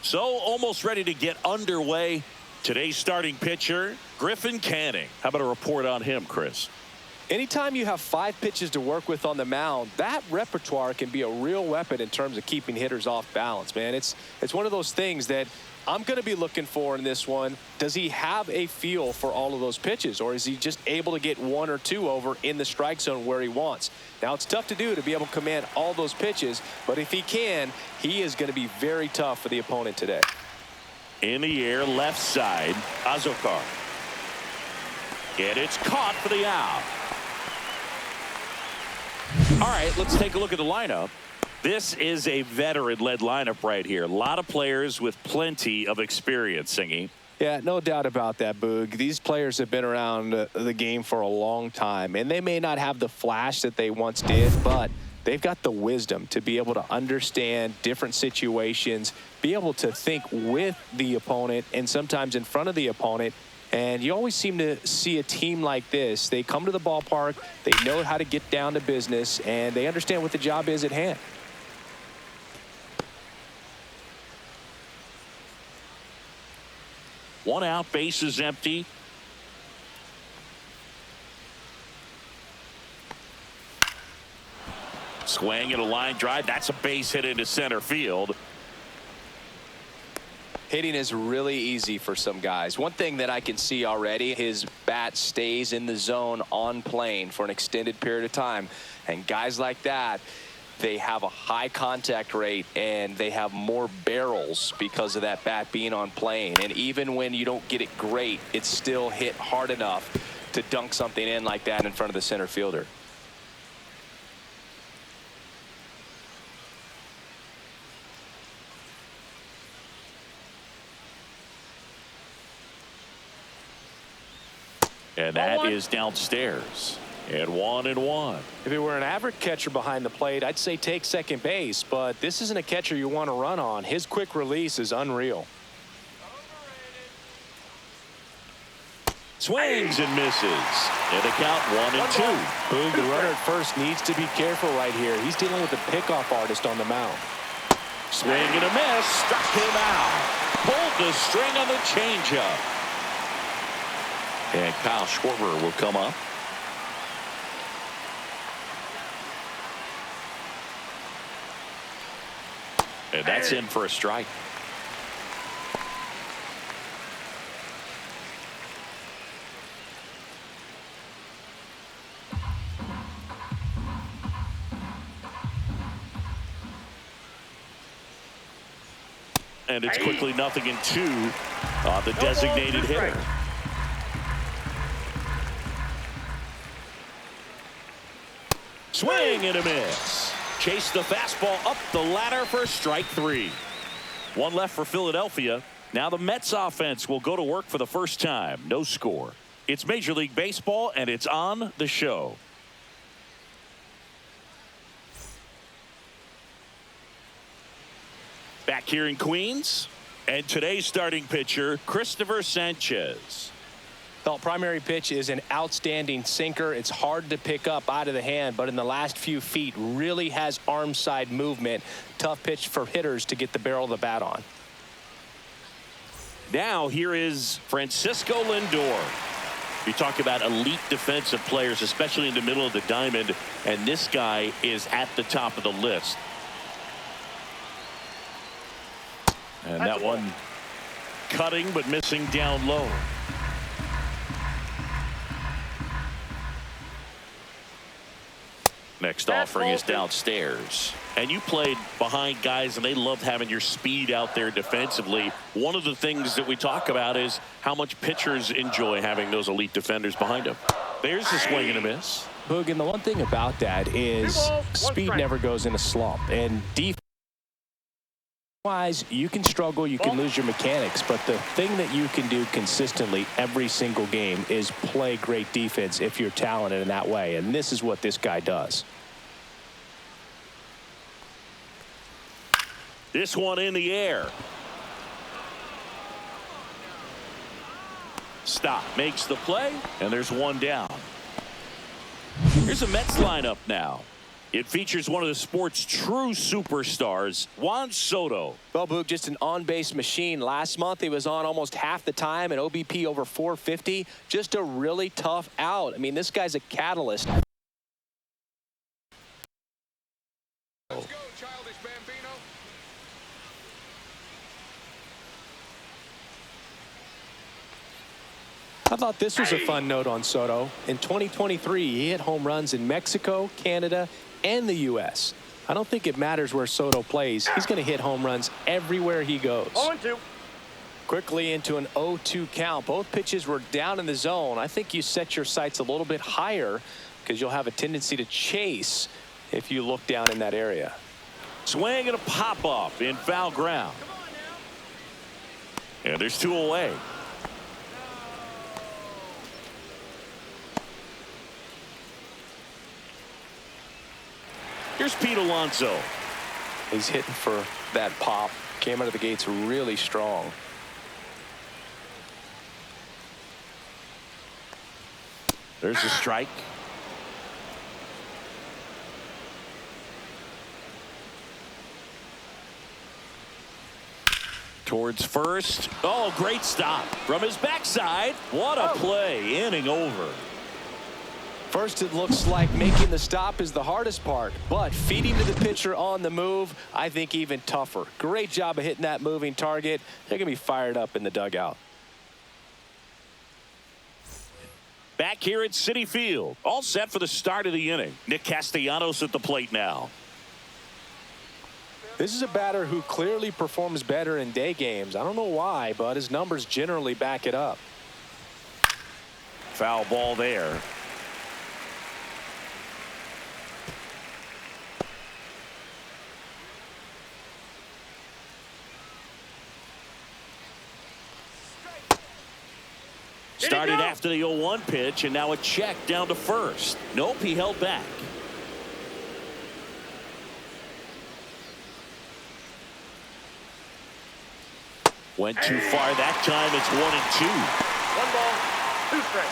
So almost ready to get underway. Today's starting pitcher, Griffin Canning. How about a report on him, Chris? Anytime you have 5 pitches to work with on the mound, that repertoire can be a real weapon in terms of keeping hitters off balance, man. It's one of those things that I'm going to be looking for in this one. Does he have a feel for all of those pitches, or is he just able to get 1 or 2 over in the strike zone where he wants? Now, it's tough to do to be able to command all those pitches, but if he can, he is going to be very tough for the opponent today. In the air, left side, Azokar. And it's caught for the out. All right, let's take a look at the lineup. This is a veteran-led lineup right here. A lot of players with plenty of experience, Singy. Yeah, no doubt about that, Boog. These players have been around the game for a long time, and they may not have the flash that they once did, but they've got the wisdom to be able to understand different situations, be able to think with the opponent and sometimes in front of the opponent. And you always seem to see a team like this. They come to the ballpark, they know how to get down to business, and they understand what the job is at hand. One out, base is empty. Swing and a line drive. That's a base hit into center field. Hitting is really easy for some guys. One thing that I can see already, his bat stays in the zone on plane for an extended period of time. And guys like that, they have a high contact rate and they have more barrels because of that bat being on plane. And even when you don't get it great, it's still hit hard enough to dunk something in like that in front of the center fielder. And that is downstairs. And 1-1. If it were an average catcher behind the plate, I'd say take second base, but this isn't a catcher you want to run on. His quick release is unreal. Swings and misses. And the count 1-2. Boog, the runner at first needs to be careful right here. He's dealing with a pickoff artist on the mound. Swing and a miss. Struck him out. Pulled the string on the changeup. And Kyle Schwarber will come up. And that's in for a strike. And it's quickly 0-2 on the designated hitter. Swing and a miss. Chase the fastball up the ladder for strike 3. 1 left for Philadelphia. Now the Mets offense will go to work for the first time. No score. It's Major League Baseball, and it's on the show. Back here in Queens, and today's starting pitcher, Christopher Sanchez. The primary pitch is an outstanding sinker. It's hard to pick up out of the hand, but in the last few feet really has arm side movement. Tough pitch for hitters to get the barrel of the bat on. Now here is Francisco Lindor. You talk about elite defensive players, especially in the middle of the diamond, and this guy is at the top of the list. And that one cutting but missing down low. Next offering is downstairs. And you played behind guys, and they loved having your speed out there defensively. One of the things that we talk about is how much pitchers enjoy having those elite defenders behind them. There's the swing and a miss. Boog, and the one thing about that is speed never goes in a slump. And defense wise, you can struggle, you can lose your mechanics, but the thing that you can do consistently every single game is play great defense if you're talented in that way, and this is what this guy does. This one in the air. Stop, makes the play, and there's one down. Here's a Mets lineup now. It features one of the sport's true superstars, Juan Soto. Well, Boog, just an on-base machine. Last month, he was on almost half the time, an OBP over 450. Just a really tough out. I mean, this guy's a catalyst. Let's go, childish Bambino. I thought this was a fun note on Soto. In 2023, he hit home runs in Mexico, Canada, and the U.S. I don't think it matters where Soto plays. He's going to hit home runs everywhere he goes. 0-2. Quickly into an 0-2 count. Both pitches were down in the zone. I think you set your sights a little bit higher because you'll have a tendency to chase if you look down in that area. Swing and a pop-up in foul ground. And there's 2 away. Here's Pete Alonso. He's hitting for that pop. Came out of the gates really strong. There's a strike. Towards first. Oh, great stop from his backside. What a play. Inning over. First, it looks like making the stop is the hardest part, but feeding to the pitcher on the move, I think even tougher. Great job of hitting that moving target. They're going to be fired up in the dugout. Back here at Citi Field, all set for the start of the inning. Nick Castellanos at the plate now. This is a batter who clearly performs better in day games. I don't know why, but his numbers generally back it up. Foul ball there. Started after the 0-1 pitch, and now a check down to first. Nope, he held back. Went too far that time. It's 1-2. 1 ball, 2 strikes.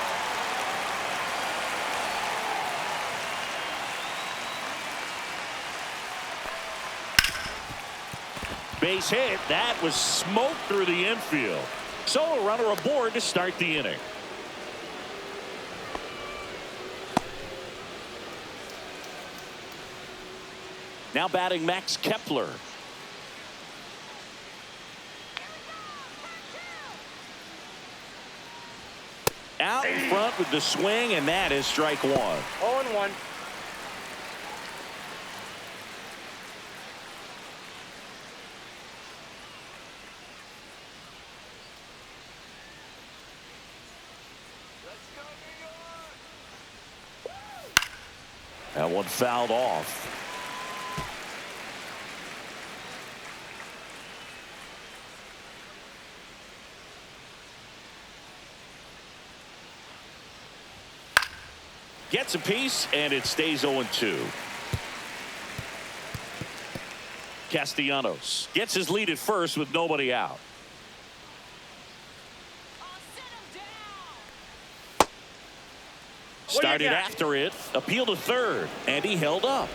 Base hit. That was smoked through the infield. So a runner aboard to start the inning. Now batting Max Kepler. Out in front with the swing, and that is strike 1. 0-1. That one fouled off. Gets a piece, and it stays 0-2. Castellanos gets his lead at first with nobody out. Started after it, appeal to third, and he held up.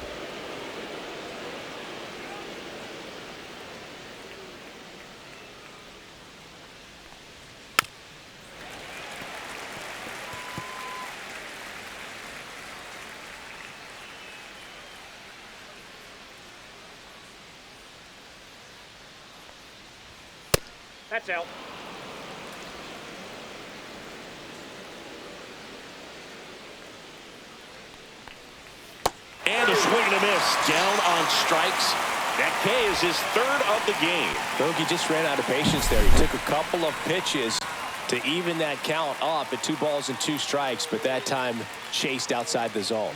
That's out. And a swing and a miss. Down on strikes. That K is his 3rd of the game. Bogey just ran out of patience there. He took a couple of pitches to even that count up at 2 balls and 2 strikes, but that time chased outside the zone.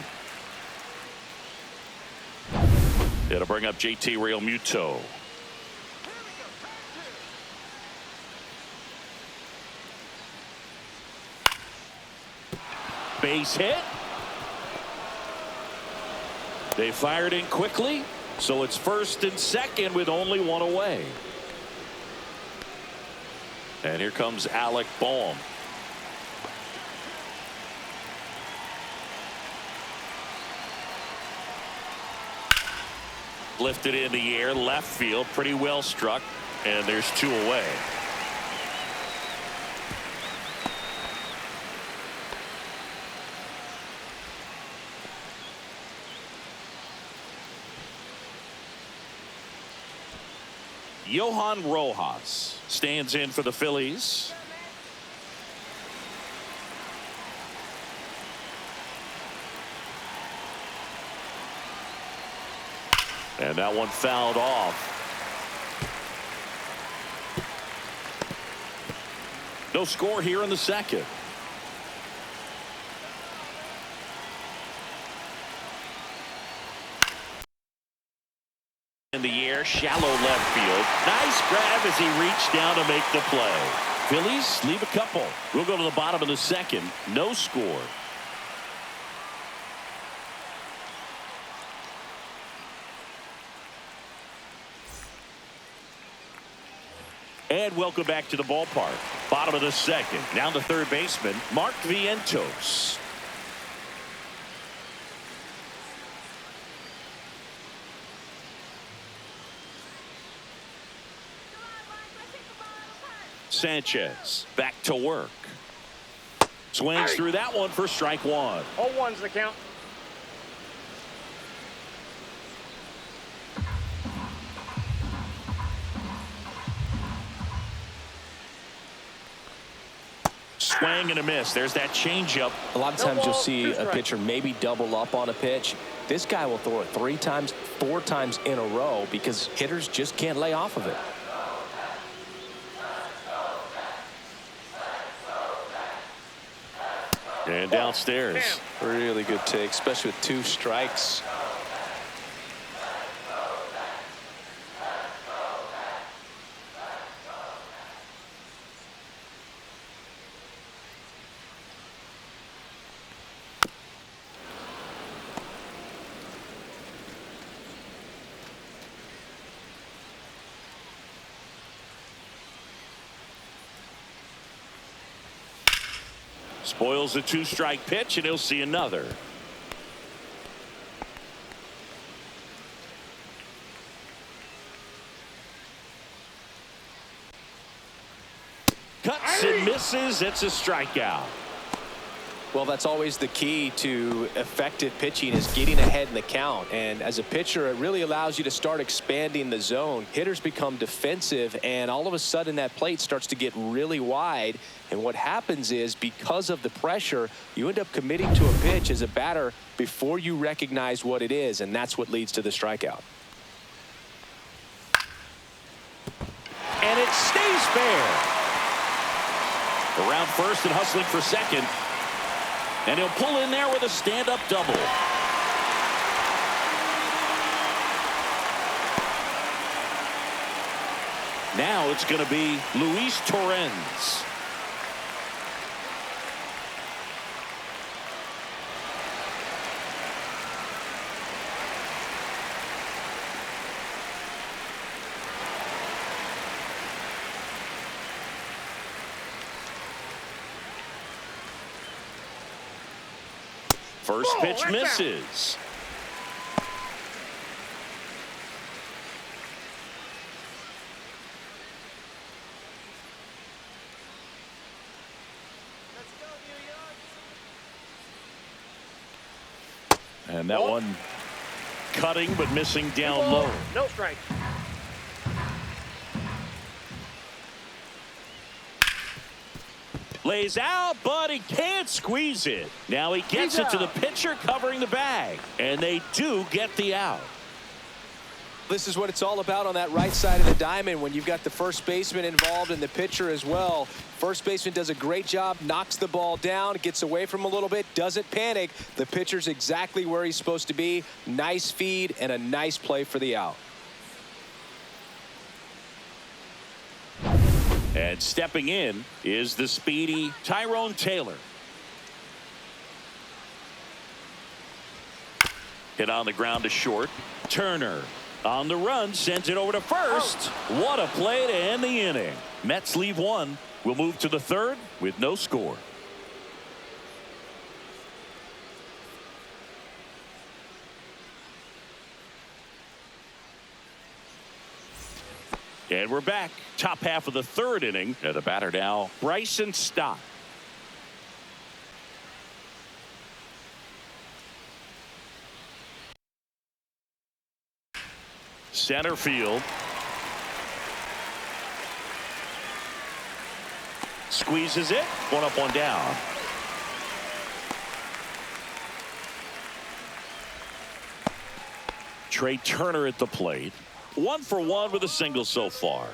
It'll bring up JT Realmuto. Base hit. They fired in quickly, so it's 1st and 2nd with only 1 away. And here comes Alec Bohm. Lifted in the air, left field, pretty well struck, and there's 2 away. Johan Rojas stands in for the Phillies. And that one fouled off. No score here in the second. In the air, shallow left field. Nice grab as he reached down to make the play. Phillies leave a couple. We'll go to the bottom of the second. No score. And welcome back to the ballpark. Bottom of the second. Down to third baseman, Mark Vientos. Sanchez back to work. Swings through that one for strike 1. 0-1's the count. Swing and a miss. There's that changeup. A lot of times you'll see a pitcher maybe double up on a pitch. This guy will throw it 3 times, 4 times in a row because hitters just can't lay off of it. And downstairs. Really good take, especially with 2 strikes. Spoils a 2-strike pitch, and he'll see another. Cuts and misses. It's a strikeout. Well, that's always the key to effective pitching, is getting ahead in the count. And as a pitcher, it really allows you to start expanding the zone. Hitters become defensive, and all of a sudden that plate starts to get really wide. And what happens is, because of the pressure, you end up committing to a pitch as a batter before you recognize what it is, and that's what leads to the strikeout. And it stays fair. Around first and hustling for second. And he'll pull in there with a stand-up double. Now it's going to be Luis Torrens. First pitch misses. And that one cutting but missing down low. No strike. Lays out, but he can't squeeze it. Now he gets it to the pitcher covering the bag. And they do get the out. This is what it's all about on that right side of the diamond when you've got the first baseman involved and the pitcher as well. First baseman does a great job, knocks the ball down, gets away from him a little bit, doesn't panic. The pitcher's exactly where he's supposed to be. Nice feed and a nice play for the out. And stepping in is the speedy Tyrone Taylor. Hit on the ground to short. Turner on the run, sends it over to first. What a play to end the inning. Mets leave 1. We'll move to the third with no score. And we're back. Top half of the third inning. And the batter now, Bryson Stott. Center field. Squeezes it. One up, one down. Trey Turner at the plate. 1 for 1 with a single so far.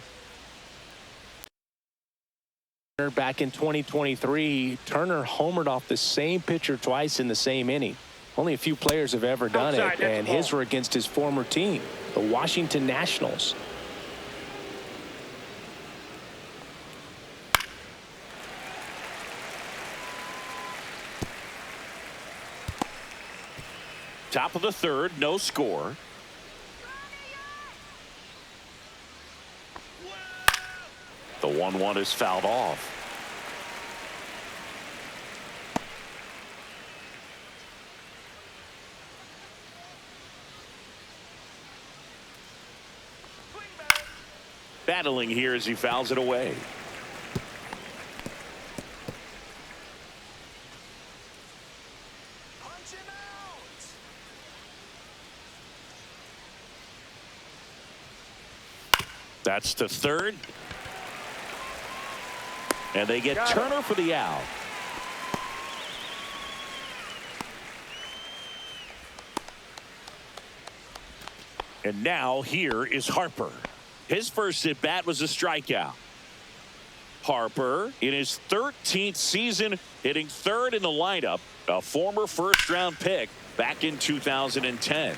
Back in 2023, Turner homered off the same pitcher twice in the same inning. Only a few players have ever done it, and his were against his former team, the Washington Nationals. Top of the third, no score. The 1-1 is fouled off. Battling here as he fouls it away. That's to third. And they get Turner for the out. And now here is Harper. His first at bat was a strikeout. Harper in his 13th season hitting third in the lineup, a former first-round pick back in 2010.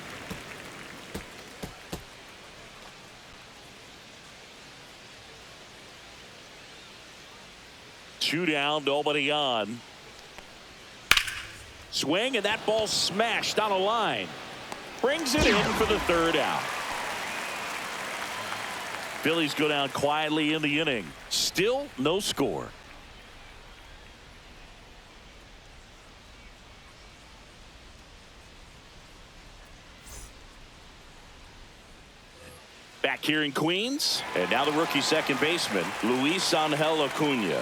Two down, nobody on. Swing, and that ball smashed on a line. Brings it in for the third out. Phillies go down quietly in the inning. Still no score. Back here in Queens, and now the rookie second baseman, Luis Angel Acuna.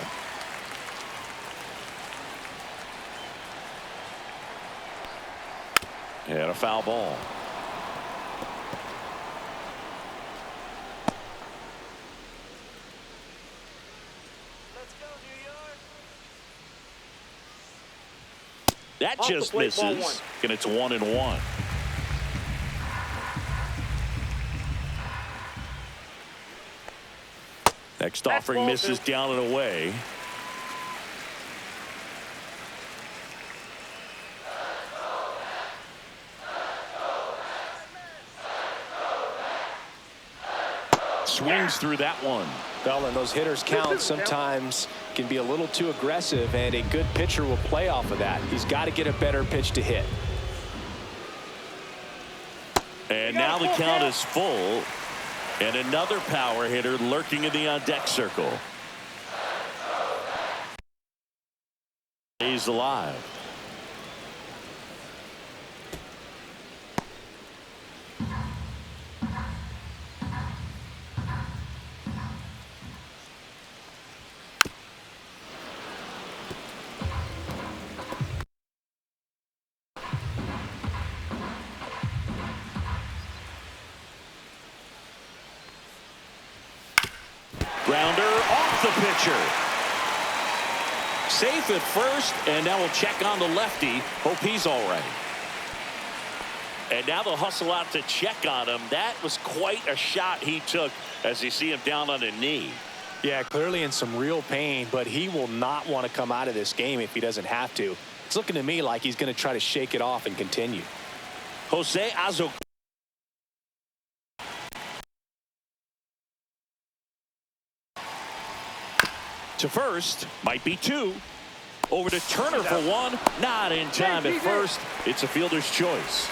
And a foul ball. That just misses, and it's 1-1. Next offering misses down and away. Swings through that one. Well, and those hitters count sometimes can be a little too aggressive, and a good pitcher will play off of that. He's got to get a better pitch to hit. And now the count is full, and another power hitter lurking in the on-deck circle. He's alive. Grounder off the pitcher. Safe at first, and now we'll check on the lefty. Hope he's all right. And now they'll hustle out to check on him. That was quite a shot he took as you see him down on a knee. Yeah, clearly in some real pain, but he will not want to come out of this game if he doesn't have to. It's looking to me like he's going to try to shake it off and continue. Jose Azo. To first, might be two. Over to Turner for one. Not in time at first. It's a fielder's choice.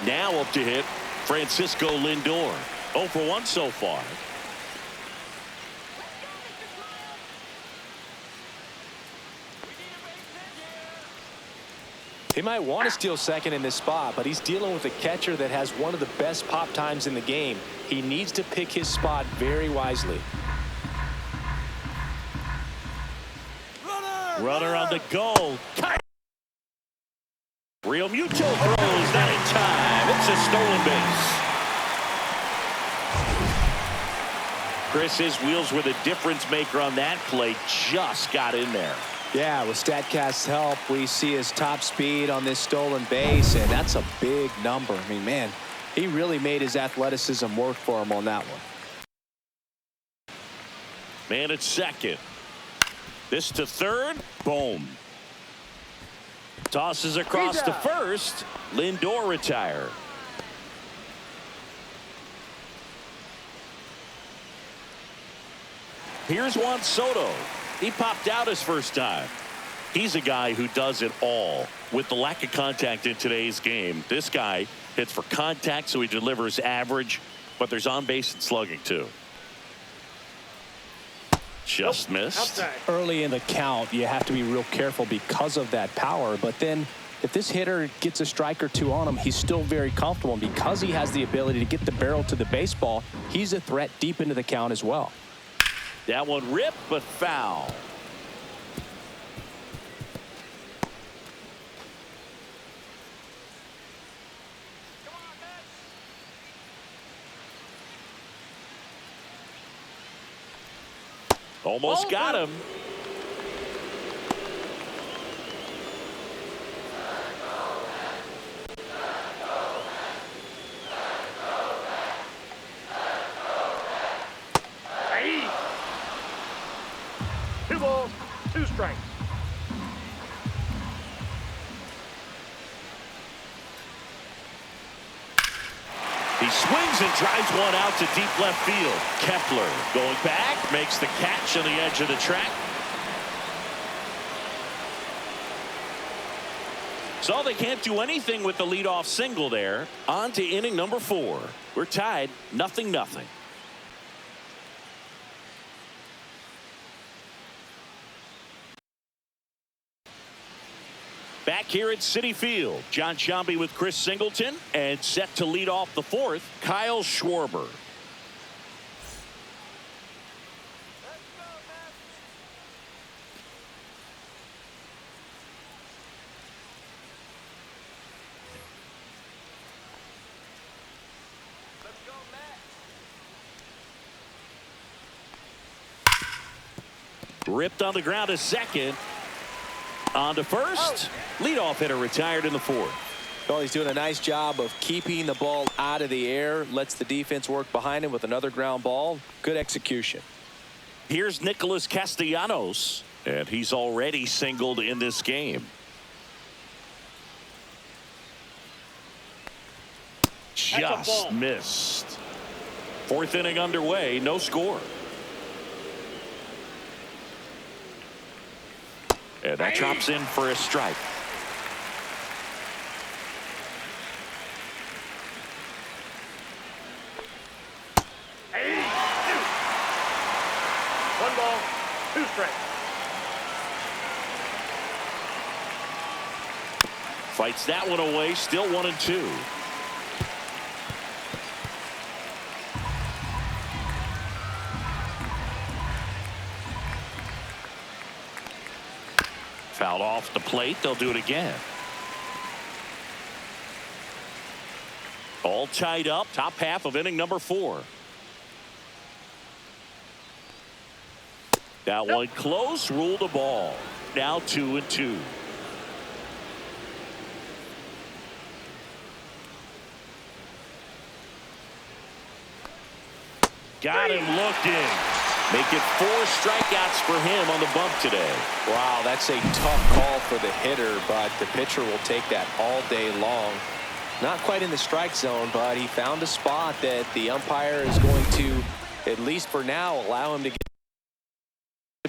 Now up to hit Francisco Lindor. 0 for 1 so far. He might want to steal second in this spot, but he's dealing with a catcher that has one of the best pop times in the game. He needs to pick his spot very wisely. Runner on the goal. Real Muto throws that in time. It's a stolen base. Chris, his wheels were the difference maker on that play. Just got in there. Yeah, with StatCast's help, we see his top speed on this stolen base, and that's a big number. I mean, man, he really made his athleticism work for him on that one. Man at second. This to third. Boom. Tosses across to first. Lindor retired. Here's Juan Soto. He popped out his first time. He's a guy who does it all. With the lack of contact in today's game, this guy hits for contact, so he delivers average, but there's on base and slugging too. Just missed. Outside. Early in the count, you have to be real careful because of that power, but then if this hitter gets a strike or two on him, he's still very comfortable, and because he has the ability to get the barrel to the baseball, he's a threat deep into the count as well. That one ripped, but foul. Almost got him. Hey. 2 balls, 2 strikes. He swings and drives one out to deep left field. Kepler going back, makes the catch on the edge of the track. So they can't do anything with the leadoff single there. On to inning number 4. We're tied 0-0. Back here at Citi Field, John Sciambi with Chris Singleton, and set to lead off the 4th, Kyle Schwarber. Ripped on the ground to second. On to first. Leadoff hitter retired in the 4th. Well, he's doing a nice job of keeping the ball out of the air. Lets the defense work behind him with another ground ball. Good execution. Here's Nicholas Castellanos, and he's already singled in this game. Just missed. 4th inning underway, no score. And that drops in for a strike. Hey. 1 ball, 2 strikes. Fights that one away, still 1-2. Fouled off the plate. They'll do it again. All tied up. Top half of inning number 4. That one close. Ruled a ball. Now 2-2. Got him looking. Make it 4 strikeouts for him on the bump today. Wow, that's a tough call for the hitter, but the pitcher will take that all day long. Not quite in the strike zone, but he found a spot that the umpire is going to, at least for now, allow him to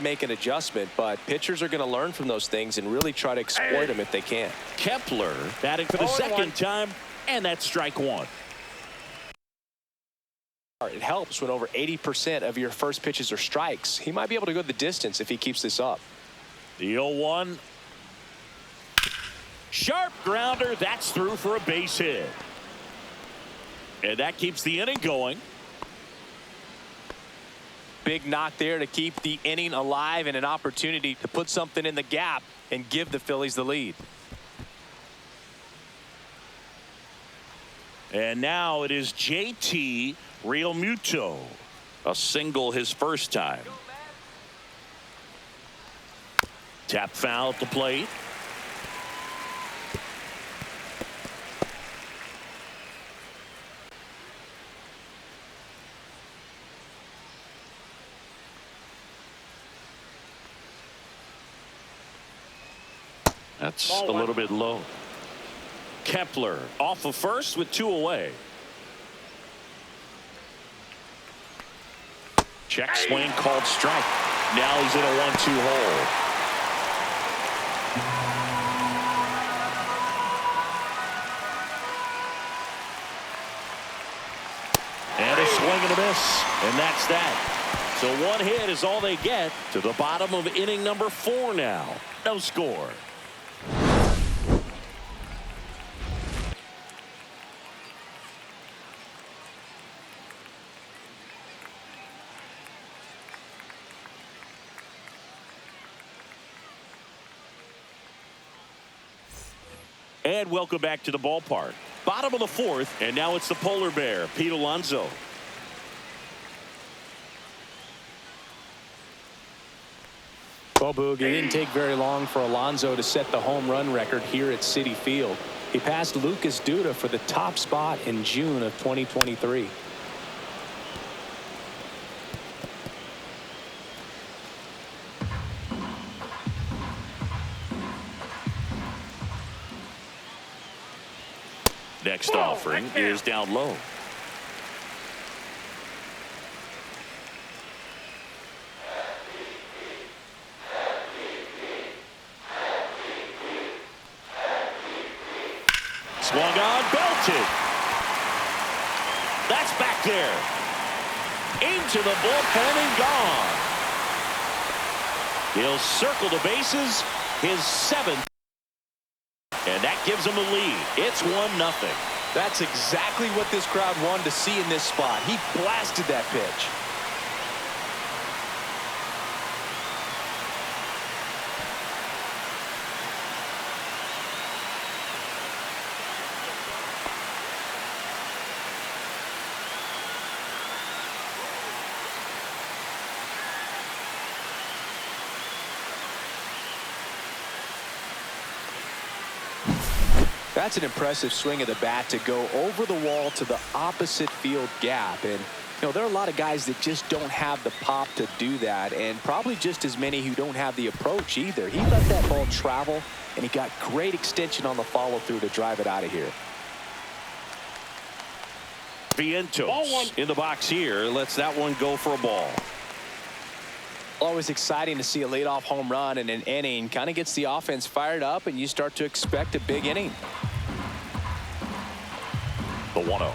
make an adjustment. But pitchers are going to learn from those things and really try to exploit them if they can. Kepler batting for the 2nd time, and that's strike 1. It helps when over 80% of your first pitches are strikes. He might be able to go the distance if he keeps this up. The 0-1. Sharp grounder. That's through for a base hit. And that keeps the inning going. Big knock there to keep the inning alive and an opportunity to put something in the gap and give the Phillies the lead. And now it is JT Realmuto. A single his first time. Tap foul at the plate. That's a little bit low. Kepler off of first with 2 away. Check swing called strike. Now he's in a 1-2 hole. And a swing and a miss. And that's that. So 1 hit is all they get to the bottom of inning number 4 now. No score. And welcome back to the ballpark. Bottom of the 4th, and now it's the polar bear, Pete Alonso. Well, Boog, it didn't take very long for Alonso to set the home run record here at Citi Field. He passed Lucas Duda for the top spot in June of 2023. Next offering is down low. Swung on, belted. That's back there. Into the bullpen and gone. He'll circle the bases. His 7th. And that gives him a lead. It's 1-0. That's exactly what this crowd wanted to see in this spot. He blasted that pitch. That's an impressive swing of the bat to go over the wall to the opposite field gap. And, there are a lot of guys that just don't have the pop to do that, and probably just as many who don't have the approach either. He let that ball travel, and he got great extension on the follow-through to drive it out of here. Vientos in the box here. Lets that one go for a ball. Always exciting to see a leadoff home run in an inning. Kind of gets the offense fired up, and you start to expect a big inning. The 1-0.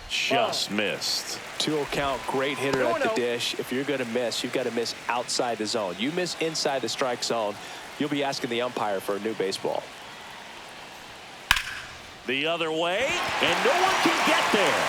Just missed. 2-0 count, great hitter at the dish. If you're going to miss, you've got to miss outside the zone. You miss inside the strike zone, you'll be asking the umpire for a new baseball. The other way, and no one can get there.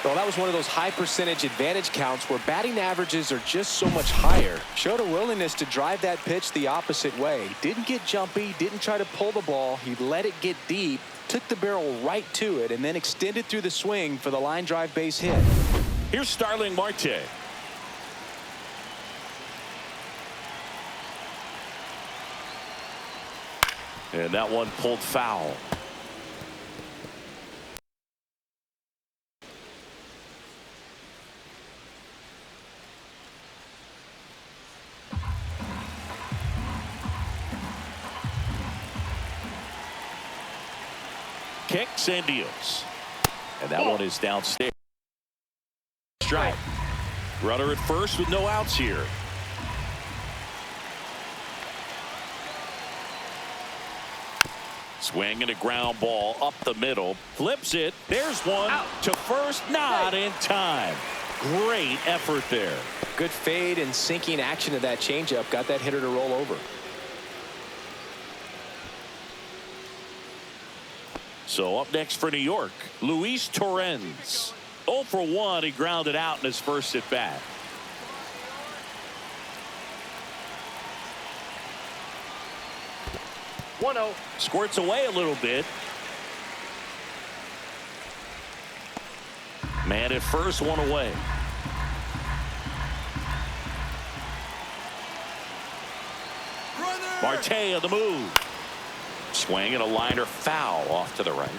Well, that was one of those high percentage advantage counts where batting averages are just so much higher. Showed a willingness to drive that pitch the opposite way. Didn't get jumpy, didn't try to pull the ball. He let it get deep, took the barrel right to it, and then extended through the swing for the line drive base hit. Here's Starling Marte. And that one pulled foul. Kicks and deals. And that one is downstairs. Strike. Runner at first with no outs here. Swing and a ground ball up the middle. Flips it. There's one to first. Not in time. Great effort there. Good fade and sinking action of that changeup got that hitter to roll over. So up next for New York, Luis Torrens. 0 for 1. He grounded out in his first at bat. Squirts away a little bit. Man at first, one away. Marte on the move. Swing and a liner foul off to the right.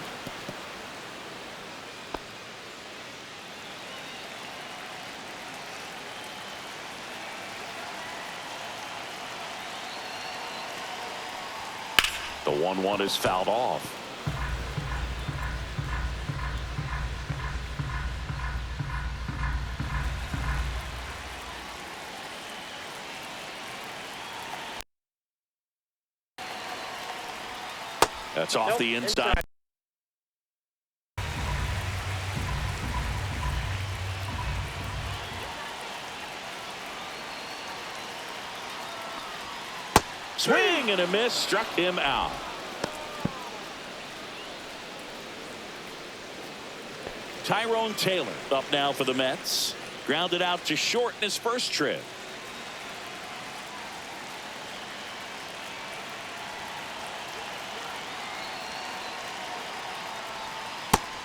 The 1-1 is fouled off. That's off the inside. Swing and a miss, struck him out. Tyrone Taylor up now for the Mets. Grounded out to short in his first trip.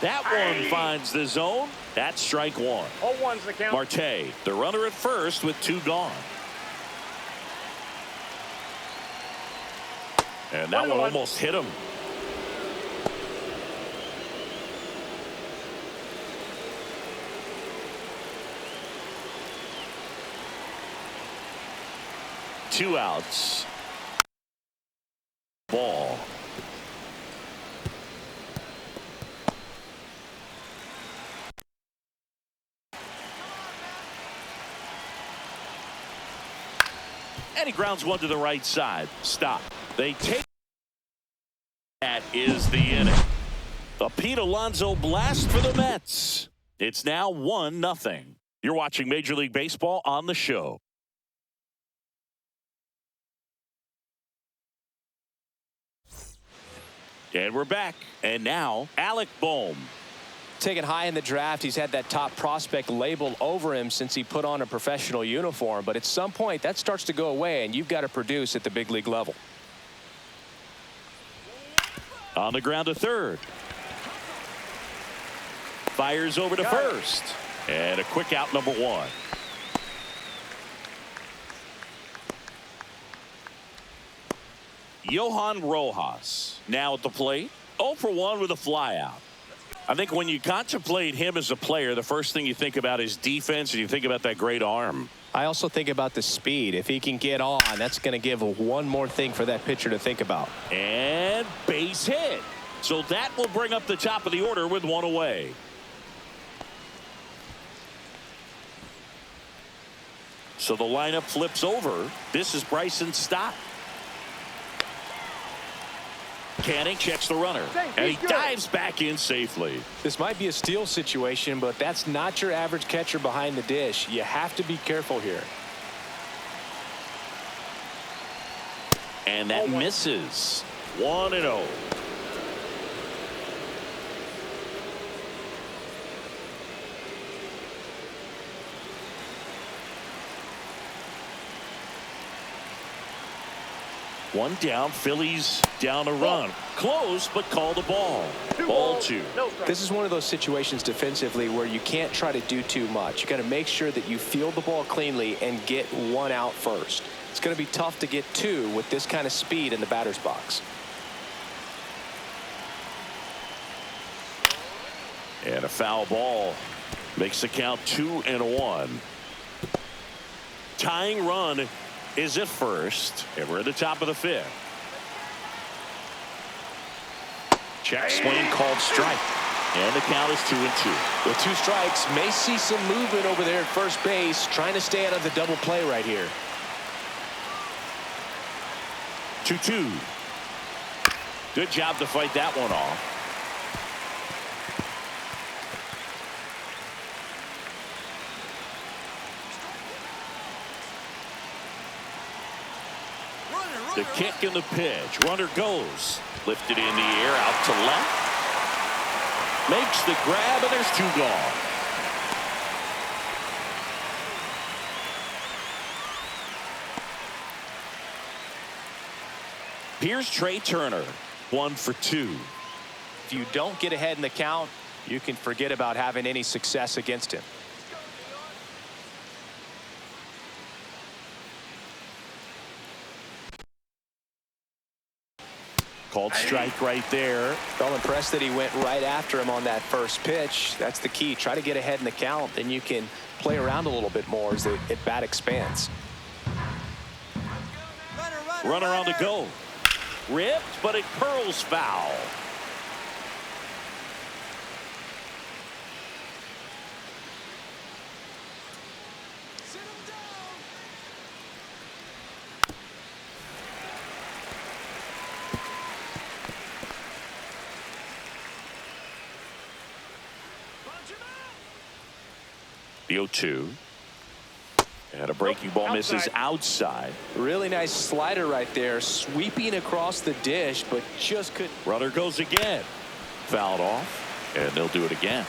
That one finds the zone. That's strike one. 0-1's the count. Marte, the runner at first with 2 gone. And that one almost hit him. Two outs. Ball. And he grounds one to the right side. Stop. They take. That is the inning. A Pete Alonso blast for the Mets. It's now 1-0. You're watching Major League Baseball on the show. And we're back. And now, Alec Bohm. Taken high in the draft, he's had that top prospect labeled over him since he put on a professional uniform. But at some point, that starts to go away, and you've got to produce at the big league level. On the ground to third. Fires over to first. And a quick out, number 1. Johan Rojas now at the plate. 0 for 1 with a flyout. I think when you contemplate him as a player, the first thing you think about is defense, and you think about that great arm. I also think about the speed. If he can get on, that's going to give one more thing for that pitcher to think about. And base hit. So that will bring up the top of the order with 1 away. So the lineup flips over. This is Bryson Stott. Canning checks the runner, and he dives back in safely. This might be a steal situation, but that's not your average catcher behind the dish. You have to be careful here. And that misses. 1-0. One down. Phillies down a run. Close, but call the ball. Ball 2. This is one of those situations defensively where you can't try to do too much. You got to make sure that you field the ball cleanly and get 1 out first. It's going to be tough to get 2 with this kind of speed in the batter's box. And a foul ball makes the count 2-1. Tying run is at first, and we're at the top of the 5th. Check swing called strike, and the count is 2-2. With 2 strikes, may see some movement over there at first base, trying to stay out of the double play right here. 2-2. Good job to fight that one off. The kick and the pitch. Runner goes. Lifted in the air, out to left. Makes the grab, and there's 2 gone. Here's Trey Turner, 1 for 2. If you don't get ahead in the count, you can forget about having any success against him. Called strike right there. Well, impressed that he went right after him on that first pitch. That's the key. Try to get ahead in the count, then you can play around a little bit more as the at-bat expands. Runner on the go. Ripped, but it curls foul. The 0-2. And a breaking ball misses outside. Really nice slider right there, sweeping across the dish, but just couldn't. Runner goes again. Fouled off, and they'll do it again.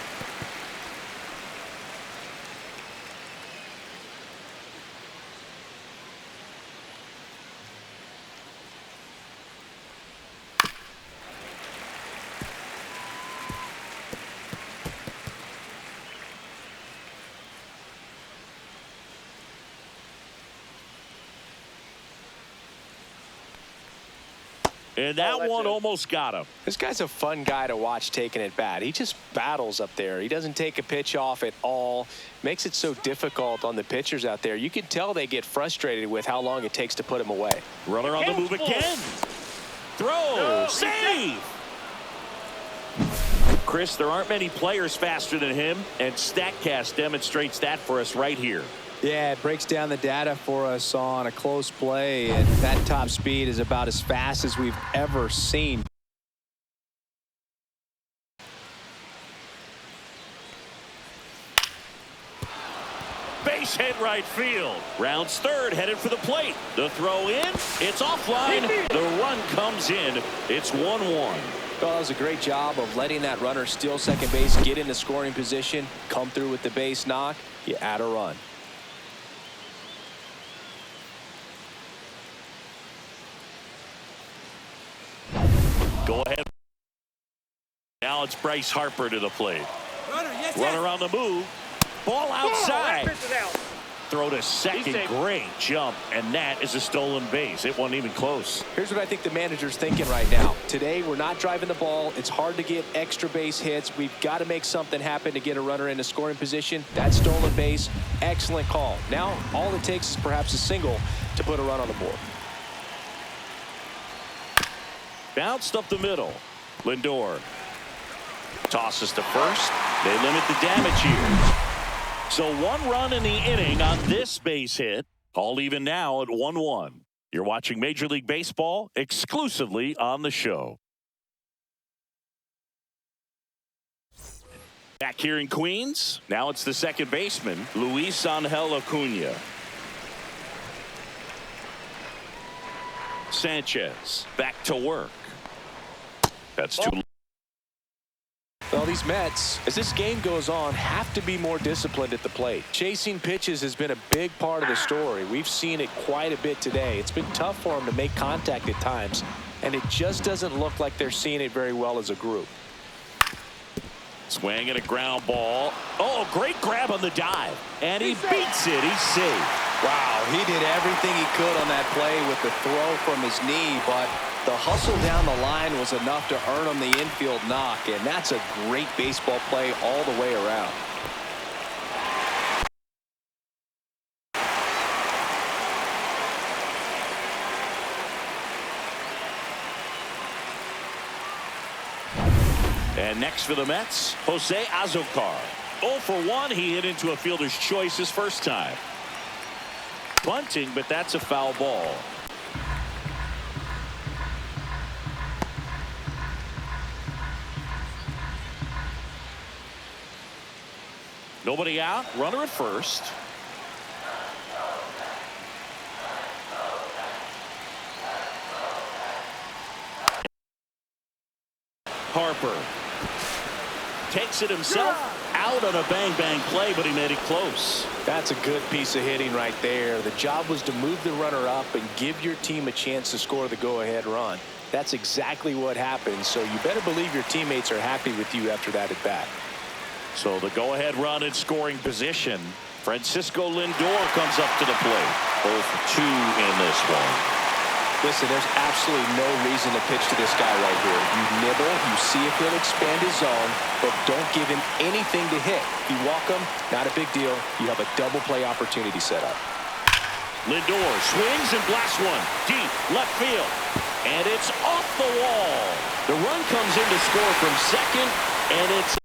And that one almost got him. This guy's a fun guy to watch taking at bat. He just battles up there. He doesn't take a pitch off at all. Makes it so difficult on the pitchers out there. You can tell they get frustrated with how long it takes to put him away. Runner on the move again. Throw. Save. Chris, there aren't many players faster than him, and StatCast demonstrates that for us right here. Yeah, it breaks down the data for us on a close play, and that top speed is about as fast as we've ever seen. Base hit right field. Rounds third, headed for the plate. The throw in, it's offline. The run comes in. It's 1-1. Well, that was a great job of letting that runner steal second base, get into scoring position, come through with the base knock. You add a run. Go ahead. Now it's Bryce Harper to the plate. Runner on the move. Ball outside. Throw to second. Great jump, and that is a stolen base. It wasn't even close. Here's what I think the manager's thinking right now. Today, we're not driving the ball. It's hard to get extra base hits. We've got to make something happen to get a runner into scoring position. That stolen base, excellent call. Now, all it takes is perhaps a single to put a run on the board. Bounced up the middle. Lindor tosses to first. They limit the damage here. So 1 run in the inning on this base hit. All even now at 1-1. You're watching Major League Baseball exclusively on the show. Back here in Queens. Now it's the second baseman, Luis Angel Acuna. Sanchez back to work. That's too. Well, these Mets, as this game goes on, have to be more disciplined at the plate. Chasing pitches has been a big part of the story. We've seen it quite a bit today. It's been tough for them to make contact at times, and it just doesn't look like they're seeing it very well as a group. Swing and a ground ball. Oh, great grab on the dive. And he beats it. He's safe. Wow, he did everything he could on that play with the throw from his knee, but the hustle down the line was enough to earn him the infield knock, and that's a great baseball play all the way around. And next for the Mets, Jose Azocar. 0 for 1. He hit into a fielder's choice his first time. Bunting, but that's a foul ball. Nobody out. Runner at first. Harper takes it himself out on a bang-bang play, but he made it close. That's a good piece of hitting right there. The job was to move the runner up and give your team a chance to score the go-ahead run. That's exactly what happened, so you better believe your teammates are happy with you after that at bat. So the go-ahead run in scoring position. Francisco Lindor comes up to the plate. 0 for 2 in this one. Listen, there's absolutely no reason to pitch to this guy right here. You nibble, you see if he'll expand his zone, but don't give him anything to hit. If you walk him, not a big deal. You have a double play opportunity set up. Lindor swings and blasts one deep left field, and it's off the wall. The run comes in to score from second, and it's a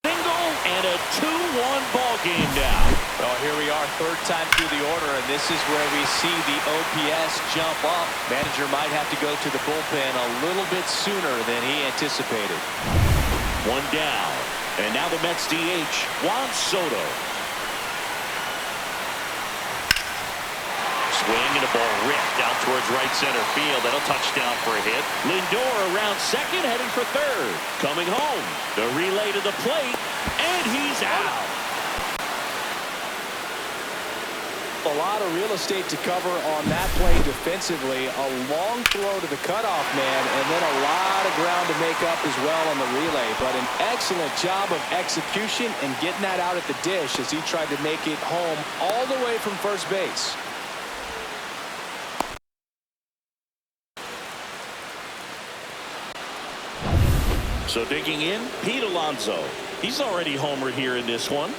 single and a 2-1 ball game now. Well, here we are, third time through the order, and this is where we see the OPS jump up. Manager might have to go to the bullpen a little bit sooner than he anticipated. One down, and now the Mets DH, Juan Soto. Swing and a ball ripped out towards right center field. That'll touchdown for a hit. Lindor around second, heading for third. Coming home, the relay to the plate, and he's out. A lot of real estate to cover on that play defensively. A long throw to the cutoff man, and then a lot of ground to make up as well on the relay. But an excellent job of execution and getting that out at the dish as he tried to make it home all the way from first base. So digging in, Pete Alonso. He's already homered here in this one.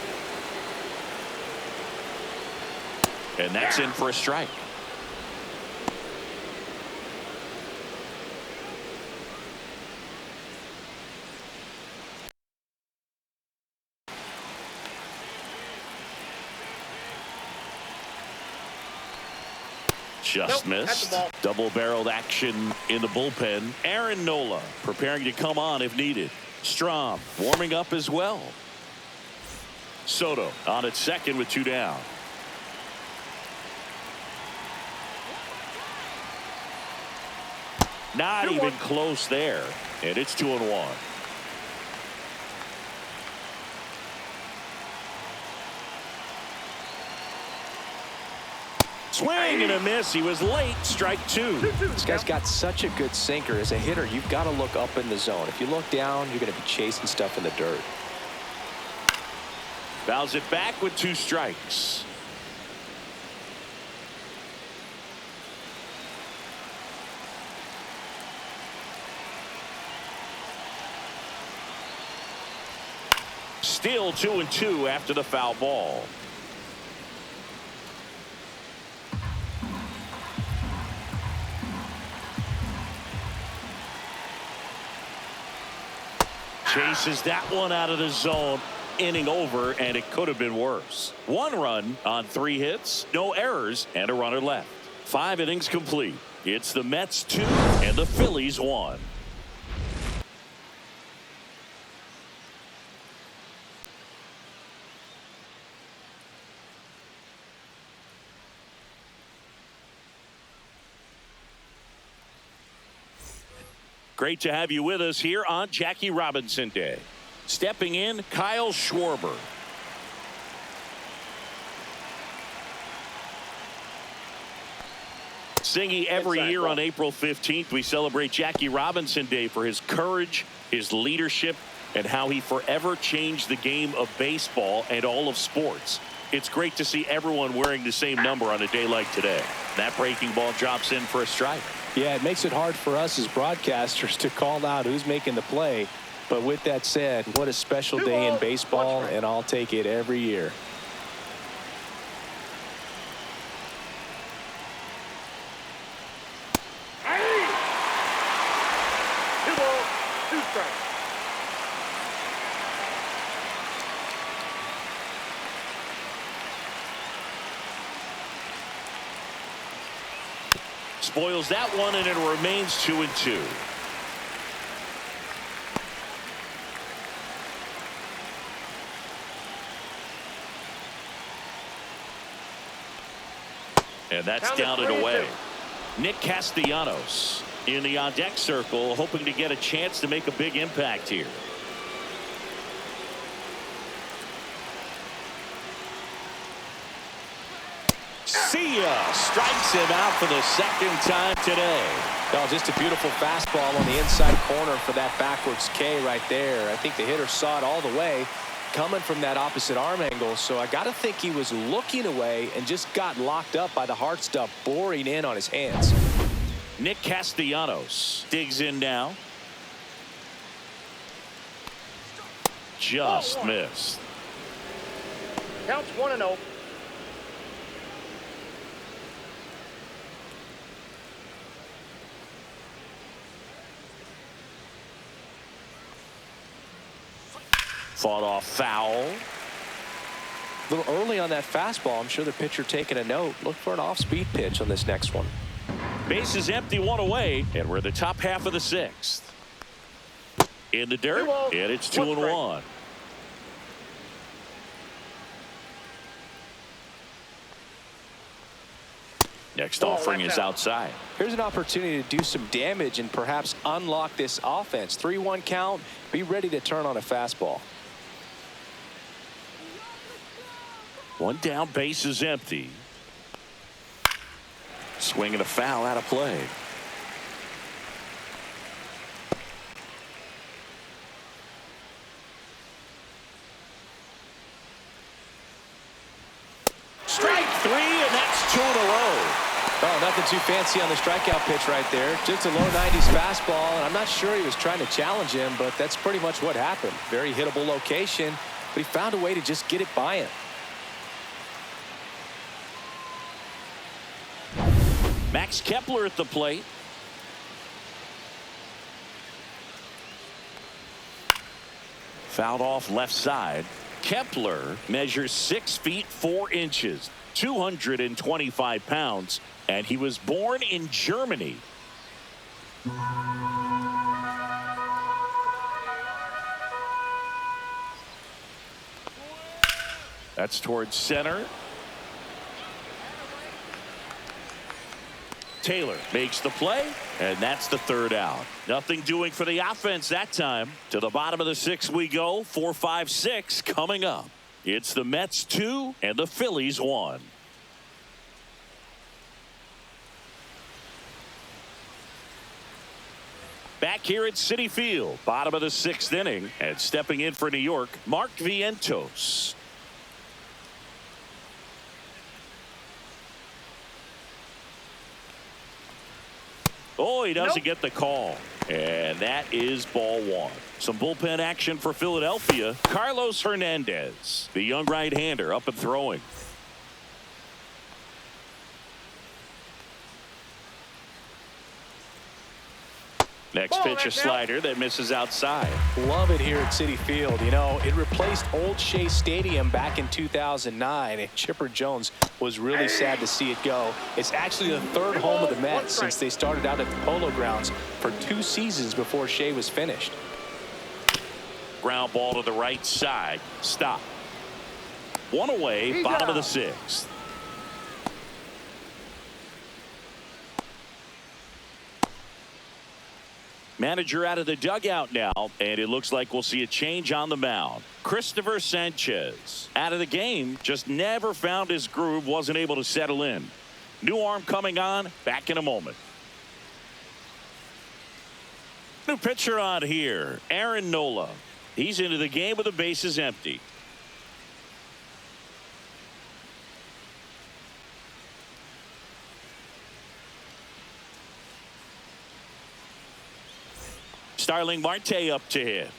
And that's in for a strike. Just missed. Double-barreled action in the bullpen. Aaron Nola preparing to come on if needed. Strom warming up as well. Soto on at second with 2 down. Not even close there. And it's 2-1. Swing and a miss. He was late. Strike 2. This guy's got such a good sinker. As a hitter, you've got to look up in the zone. If you look down, you're going to be chasing stuff in the dirt. Fouls it back with 2 strikes. Still 2-2 after the foul ball. Chases that one out of the zone. Inning over, and it could have been worse. 1 run on 3 hits, no errors, and a runner left. 5 innings complete. It's the Mets 2 and the Phillies 1. Great to have you with us here on Jackie Robinson Day. Stepping in, Kyle Schwarber. Singy, every year on April 15th, we celebrate Jackie Robinson Day for his courage, his leadership, and how he forever changed the game of baseball and all of sports. It's great to see everyone wearing the same number on a day like today. That breaking ball drops in for a strike. Yeah, it makes it hard for us as broadcasters to call out who's making the play. But with that said, what a special day in baseball, and I'll take it every year. Spoils that one, and it remains 2-2. And that's down and away. Nick Castellanos in the on-deck circle, hoping to get a chance to make a big impact here. See ya. Strikes him out for the second time today. Oh, just a beautiful fastball on the inside corner for that backwards K right there. I think the hitter saw it all the way coming from that opposite arm angle. So I got to think he was looking away and just got locked up by the hard stuff boring in on his hands. Nick Castellanos digs in now. Just missed. Counts 1-0. Fought off foul. A little early on that fastball. I'm sure the pitcher taking a note. Look for an off-speed pitch on this next one. Bases empty, one away, and we're the top half of the sixth. In the dirt, and it's 2-1. Next offering is outside. Here's an opportunity to do some damage and perhaps unlock this offense. 3-1 count. Be ready to turn on a fastball. One down, base is empty. Swinging a foul out of play. Strike three, and that's 2 in a row. Oh, nothing too fancy on the strikeout pitch right there. Just a low 90s fastball, and I'm not sure he was trying to challenge him, but that's pretty much what happened. Very hittable location, but he found a way to just get it by him. Max Kepler at the plate. Fouled off left side. Kepler measures 6 feet 4 inches, 225 pounds, and he was born in Germany. That's towards center. Taylor makes the play, and that's the 3rd out. Nothing doing for the offense that time. To the bottom of the 6th we go. 4, 5, 6 coming up. It's the Mets 2 and the Phillies 1. Back here at Citi Field, bottom of the 6th inning, and stepping in for New York, Mark Vientos. Oh, he doesn't get the call. And that is ball 1. Some bullpen action for Philadelphia. Carlos Hernandez, the young right-hander, up and throwing. Next pitch, a slider that misses outside. Love it here at Citi Field. You know, it replaced Old Shea Stadium back in 2009, and Chipper Jones was really sad to see it go. It's actually the 3rd home of the Mets since they started out at the Polo Grounds for 2 seasons before Shea was finished. Ground ball to the right side. Stop. 1 away, bottom of the 6th. Manager out of the dugout now, and it looks like we'll see a change on the mound. Christopher Sanchez out of the game, just never found his groove, wasn't able to settle in. New arm coming on, back in a moment. New pitcher on here, Aaron Nola. He's into the game with the bases empty. Starling Marte up to hit.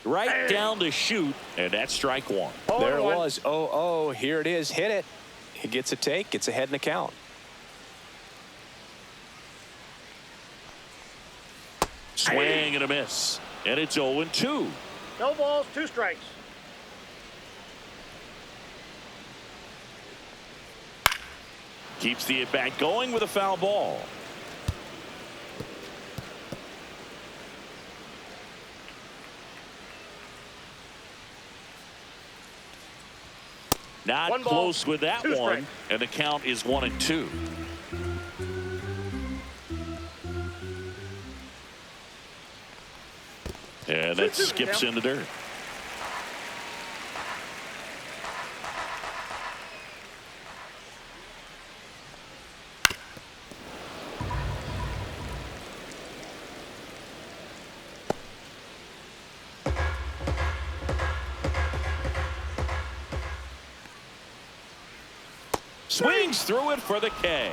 Right down the chute, and that's strike 1. There it was. 0-0. Here it is. Hit it. He gets a take. Gets ahead in the count. Swing and a miss. And it's 0-2. No balls, 2 strikes. Keeps the at-bat going with a foul ball. Not One ball, close with that 2 one, strikes. and the count is 1-2. And that 2-2 skips count. into dirt. Swings through it for the K.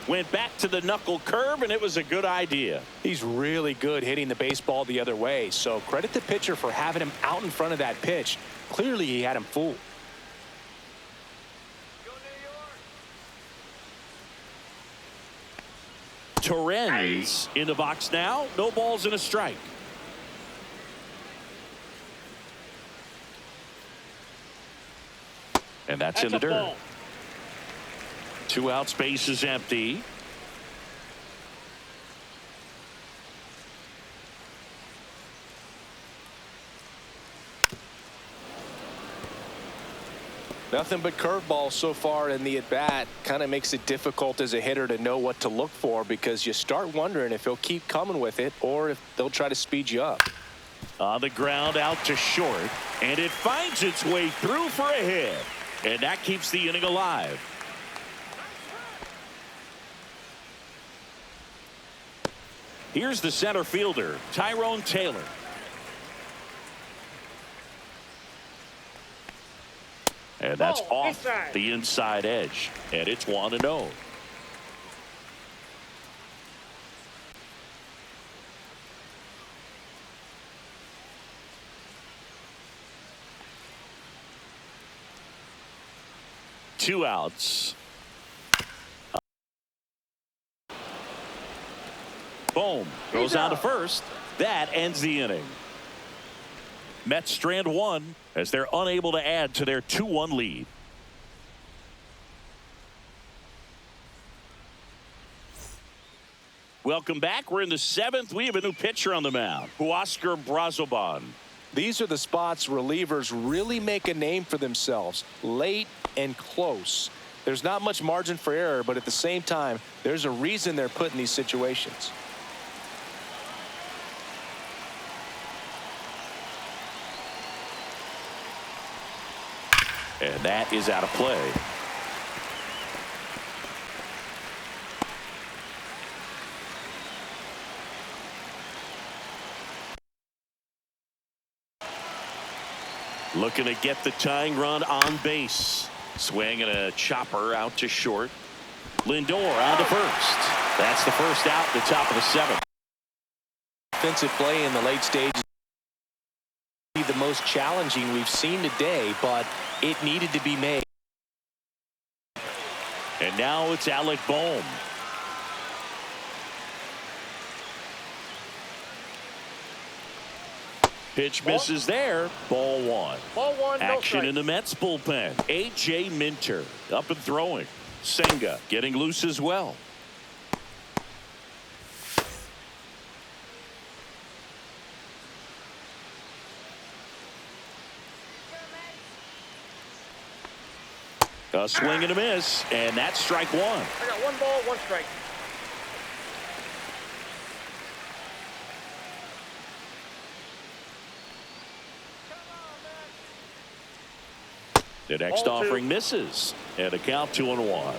Went back to the knuckle curve, and it was a good idea. He's really good hitting the baseball the other way, so credit the pitcher for having him out in front of that pitch. Clearly, he had him fooled. Torrens in the box now. No balls and a strike. And that's in the dirt. Ball. 2 outs, base is empty. Nothing but curveballs so far in the at-bat. Kind of makes it difficult as a hitter to know what to look for because you start wondering if he'll keep coming with it or if they'll try to speed you up. On the ground, out to short, and it finds its way through for a hit. And that keeps the inning alive. Here's the center fielder, Tyrone Taylor. And that's Ball, off inside. the inside edge. And it's 1-0. Two outs. Boom. Goes on to first. That ends the inning. Mets strand one as they're unable to add to their 2-1 lead. Welcome back. We're in the 7th. We have a new pitcher on the mound, Huascar Brazoban. These are the spots relievers really make a name for themselves, late and close. There's not much margin for error, but at the same time, there's a reason they're put in these situations. And that is out of play. Looking to get the tying run on base. Swing and a chopper out to short. Lindor on to first. That's the first out at the top of the 7th. Defensive play in the late stages the most challenging we've seen today, but it needed to be made. And now it's Alec Bohm. Pitch misses there. Ball 1. Ball 1, no Action strikes. in the Mets bullpen. A.J. Minter up and throwing. Senga getting loose as well. A swing and a miss, and that's strike 1. I got 1 ball, 1 strike. The next Ball 2. offering misses, and a count 2-1.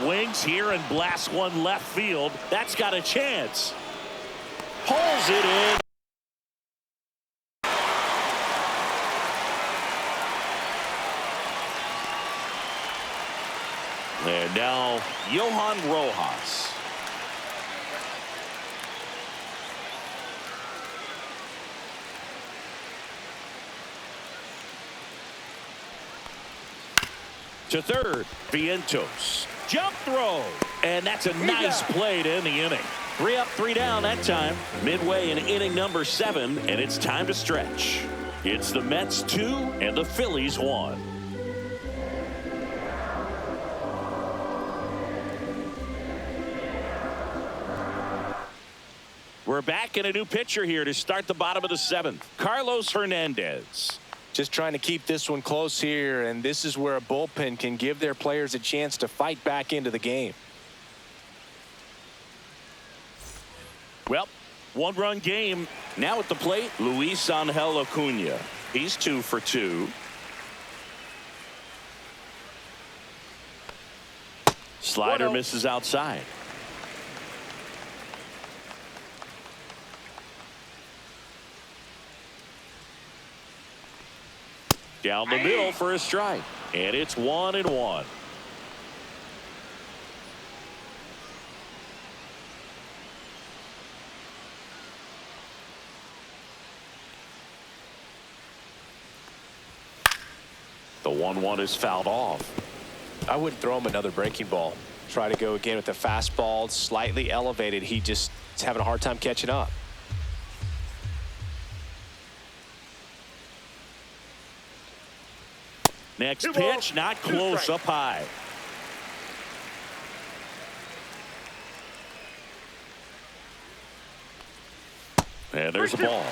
Swings here and blasts one left field. That's got a chance. Pulls it in. And now Johan Rojas. To third, Vientos. Jump throw. And that's a nice play to end the inning. 3 up, 3 down that time. Midway in inning number 7, and it's time to stretch. It's the Mets 2 and the Phillies 1. We're back in a new pitcher here to start the bottom of the 7th. Carlos Hernandez. Just trying to keep this one close here, and this is where a bullpen can give their players a chance to fight back into the game. Well, one-run game. Now at the plate, Luis Angel Acuna. He's 2 for 2. Slider misses outside. Down the middle for a strike. And it's 1-1. The 1-1 is fouled off. I wouldn't throw him another breaking ball. Try to go again with the fastball, slightly elevated. He just is having a hard time catching up. Next pitch, not close, up high. And there's a ball.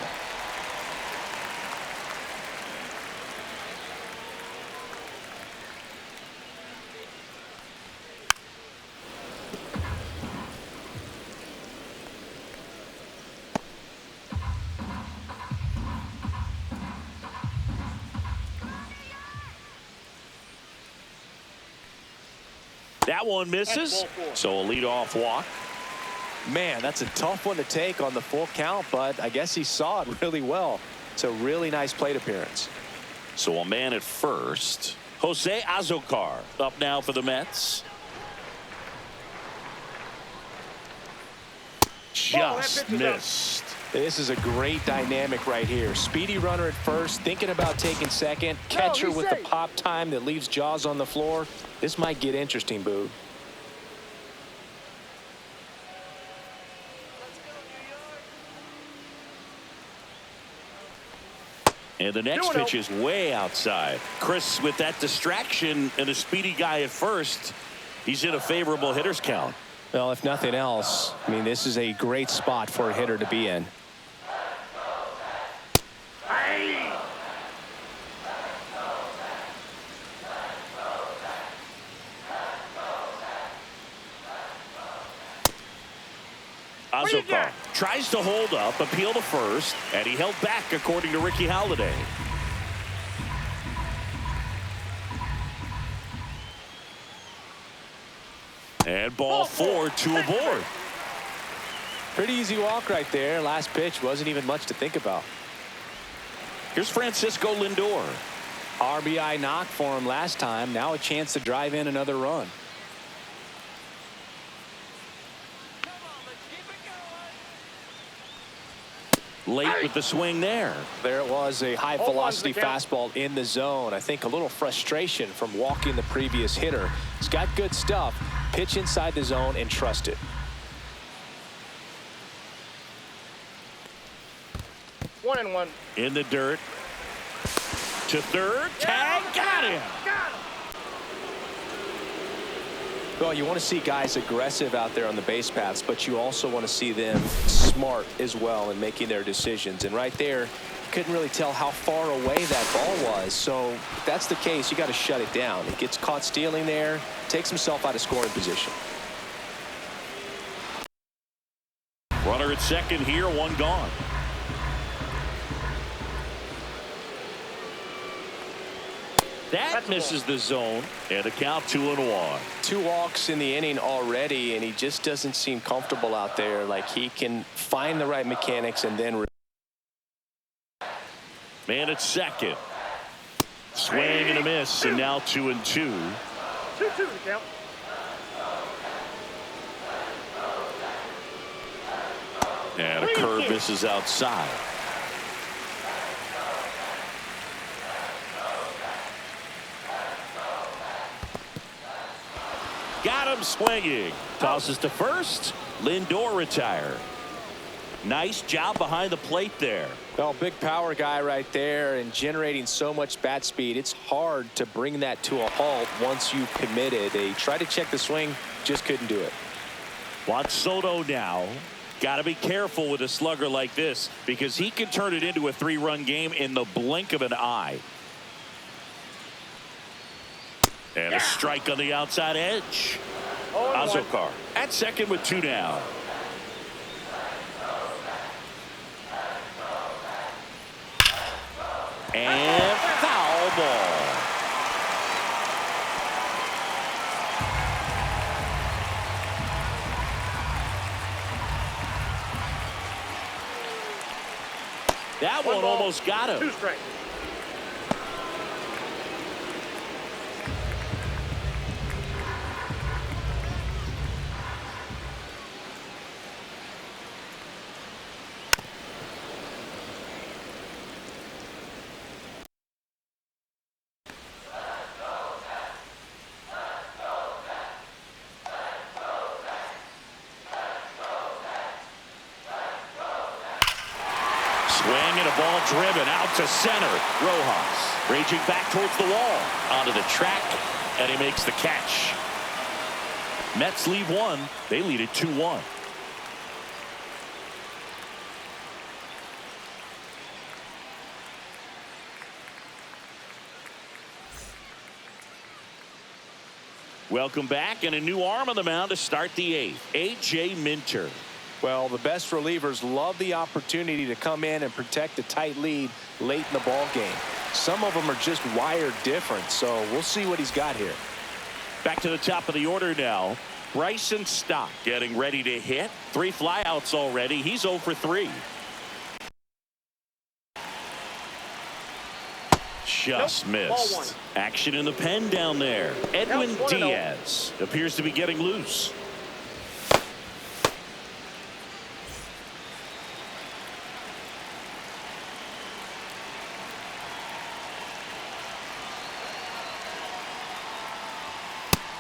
That one misses. So a leadoff walk. Man, that's a tough one to take on the full count, but I guess he saw it really well. It's a really nice plate appearance. So a man at first. Jose Azocar up now for the Mets. Just missed. This is a great dynamic right here. Speedy runner at first, thinking about taking second. Catcher with the pop time that leaves Jaws on the floor. This might get interesting, Boog. And the next pitch is way outside. Chris, with that distraction and a speedy guy at first, he's in a favorable hitter's count. Well, if nothing else, I mean, this is a great spot for a hitter to be in. Azocar tries to hold up, appeal to first, and he held back according to Ricky Halladay. And ball 4, 2 aboard. Pretty easy walk right there. Last pitch wasn't even much to think about. Here's Francisco Lindor. RBI knock for him last time. Now a chance to drive in another run. Late with the swing there. There it was, a high velocity fastball in the zone. I think a little frustration from walking the previous hitter. He's got good stuff. Pitch inside the zone and trust it. 1-1. In the dirt. To third. Tag. Got him. Well, you want to see guys aggressive out there on the base paths, but you also want to see them smart as well in making their decisions. And right there, you couldn't really tell how far away that ball was. So if that's the case, you got to shut it down. He gets caught stealing there, takes himself out of scoring position. Runner at second here, one gone. That misses the zone, and a count 2-1. 2 walks in the inning already, and he just doesn't seem comfortable out there. Like he can find the right mechanics and then. Man at second. Swing and a miss, and now 2-2. 2-2 the count. And a curve misses outside. Got him swinging. Tosses to first. Lindor retired. Nice job behind the plate there. Well, big power guy right there and generating so much bat speed. It's hard to bring that to a halt once you've committed. They tried to check the swing, just couldn't do it. Juan Soto now. Got to be careful with a slugger like this because he can turn it into a 3-run game in the blink of an eye. And a strike on the outside edge. Azokar at second with 2 down. And foul ball. That one almost got him. 2 strikes. Swing and a ball driven out to center. Rojas raging back towards the wall. Onto the track, and he makes the catch. Mets lead 1. They lead it 2-1. Welcome back, and a new arm on the mound to start the 8th. A.J. Minter. Well, the best relievers love the opportunity to come in and protect a tight lead late in the ball game. Some of them are just wired different, so we'll see what he's got here. Back to the top of the order now. Bryson Stott getting ready to hit. 3 flyouts already. He's 0 for 3. Just missed. Action in the pen down there. Edwin Diaz appears to be getting loose.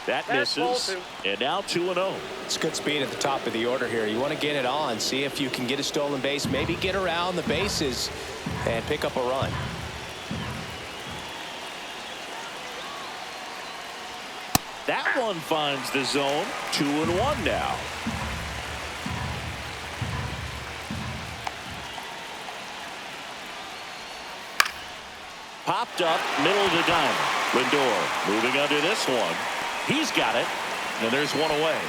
That misses, and now 2-0. It's good speed at the top of the order here. You want to get it on, see if you can get a stolen base, maybe get around the bases and pick up a run. That one finds the zone. 2-1 now. Popped up, middle of the diamond. Lindor moving under this one. He's got it, and there's one away.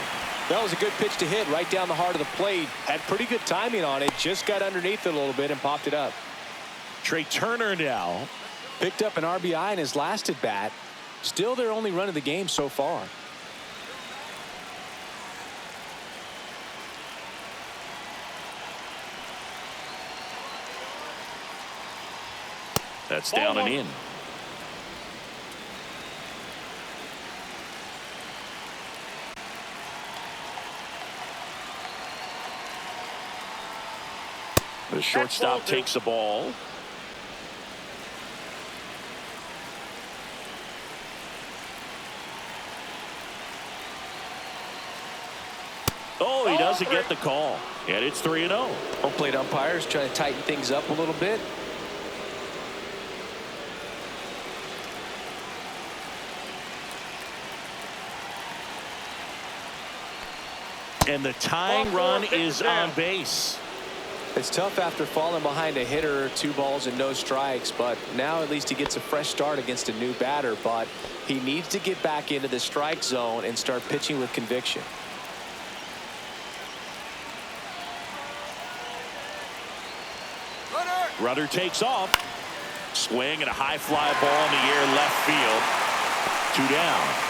That was a good pitch to hit right down the heart of the plate. Had pretty good timing on it. Just got underneath it a little bit and popped it up. Trey Turner now. Picked up an RBI in his last at bat. Still their only run of the game so far. That's down and in. The shortstop takes the ball. Oh, he doesn't get the call. And it's 3-0. Home plate umpires trying to tighten things up a little bit. And the tying run is on base. It's tough after falling behind a hitter, 2 balls and no strikes, but now at least he gets a fresh start against a new batter. But he needs to get back into the strike zone and start pitching with conviction. Runner takes off. Swing and a high fly ball in the air left field. 2 down.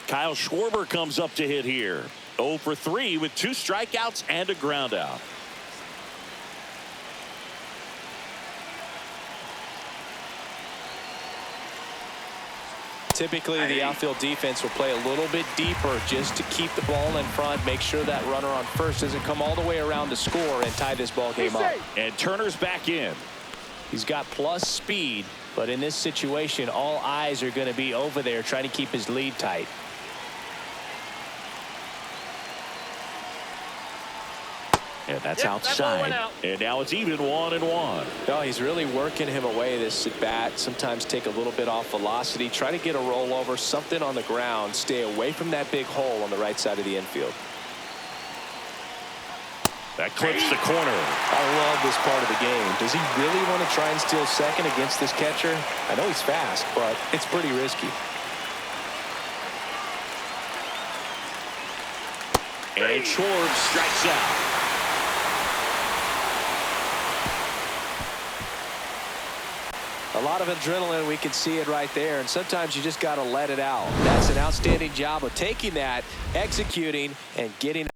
Kyle Schwarber comes up to hit here. 0 for 3 with 2 strikeouts and a ground out. Typically, the outfield defense will play a little bit deeper just to keep the ball in front, make sure that runner on first doesn't come all the way around to score and tie this ball game up. And Turner's back in. He's got plus speed, but in this situation, all eyes are going to be over there trying to keep his lead tight. And that's Yep, that ball went outside. out. And now it's even 1-1. No, he's really working him away, this at bat. Sometimes take a little bit off velocity. Try to get a rollover, something on the ground. Stay away from that big hole on the right side of the infield. That clips the corner. I love this part of the game. Does he really want to try and steal second against this catcher? I know he's fast, but it's pretty risky. And Schwartz strikes out. A lot of adrenaline, we can see it right there, and sometimes you just got to let it out. That's an outstanding job of taking that, executing, and getting.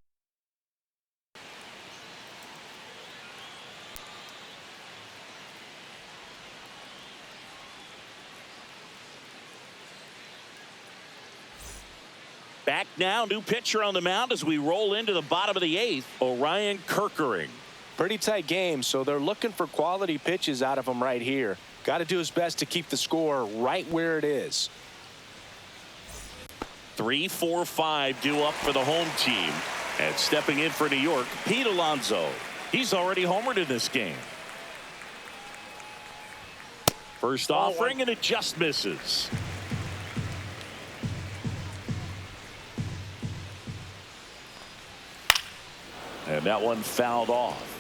Back now, new pitcher on the mound as we roll into the bottom of the 8th, Orion Kirkering. Pretty tight game, so they're looking for quality pitches out of him right here. Got to do his best to keep the score right where it is. 3, 4, 5 due up for the home team. And stepping in for New York, Pete Alonso. He's already homered in this game. First offering, and it just misses. And that one fouled off.